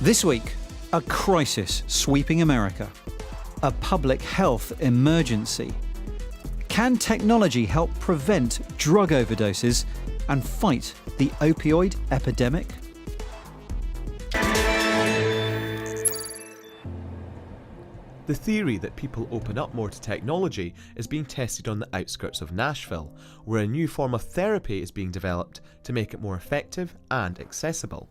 This week, a crisis sweeping America. A public health emergency. Can technology help prevent drug overdoses and fight the opioid epidemic? The theory that people open up more to technology is being tested on the outskirts of Nashville, where a new form of therapy is being developed to make it more effective and accessible.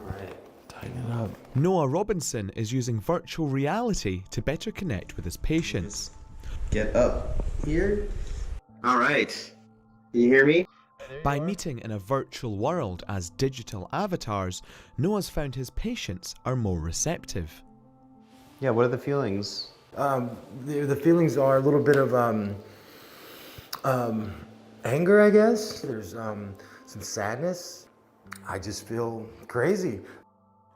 Alright, tighten it up. Noah Robinson is using virtual reality to better connect with his patients. Get up here. Alright, can you hear me? By meeting in a virtual world as digital avatars, Noah's found his patients are more receptive. Yeah, what are the feelings? The feelings are a little bit of anger, I guess. There's some sadness. I just feel crazy.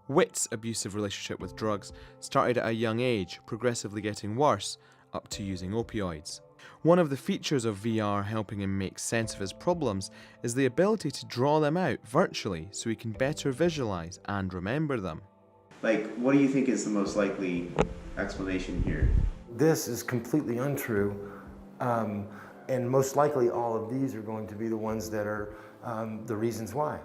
Whit's abusive relationship with drugs started at a young age, progressively getting worse, up to using opioids. One of the features of VR helping him make sense of his problems is the ability to draw them out virtually so he can better visualize and remember them. Like, what do you think is the most likely explanation here? This is completely untrue, and most likely all of these are going to be the ones that are the reasons why.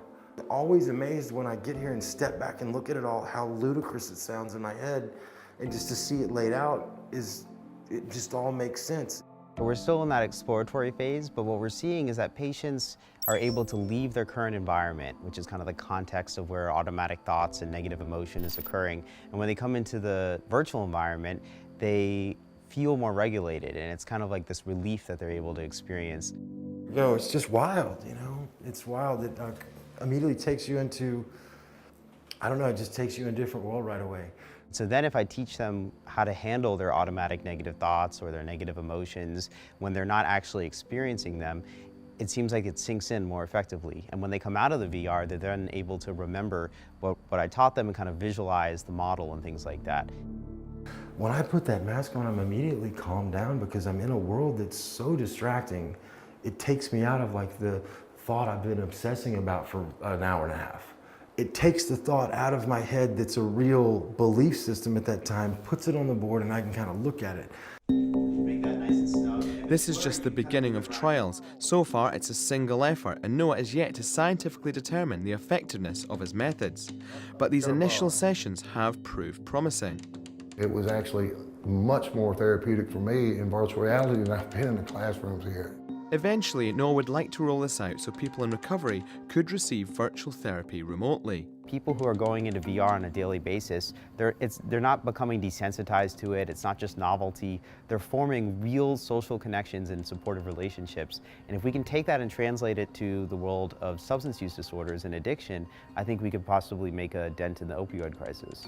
Always amazed when I get here and step back and look at it all, how ludicrous it sounds in my head, and just to see it laid out it just all makes sense. We're still in that exploratory phase, but what we're seeing is that patients are able to leave their current environment, which is kind of the context of where automatic thoughts and negative emotion is occurring. And when they come into the virtual environment, they feel more regulated, and it's kind of like this relief that they're able to experience. It's just wild, It's wild. It immediately takes you into, I don't know, it just takes you in a different world right away. So then if I teach them how to handle their automatic negative thoughts or their negative emotions when they're not actually experiencing them, it seems like it sinks in more effectively. And when they come out of the VR, they're then able to remember what I taught them and kind of visualize the model and things like that. When I put that mask on, I'm immediately calmed down because I'm in a world that's so distracting. It takes me out of like the thought I've been obsessing about for an hour and a half. It takes the thought out of my head that's a real belief system at that time, puts it on the board, and I can kind of look at it. This is just the beginning of trials. So far, it's a single effort, and Noah is yet to scientifically determine the effectiveness of his methods. But these initial sessions have proved promising. It was actually much more therapeutic for me in virtual reality than I've been in the classrooms here. Eventually, Noah would like to roll this out so people in recovery could receive virtual therapy remotely. People who are going into VR on a daily basis, they're not becoming desensitized to it. It's not just novelty. They're forming real social connections and supportive relationships. And if we can take that and translate it to the world of substance use disorders and addiction, I think we could possibly make a dent in the opioid crisis.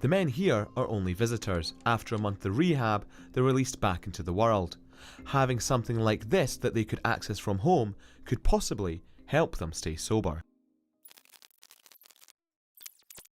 The men here are only visitors. After a month of rehab, they're released back into the world. Having something like this that they could access from home could possibly help them stay sober.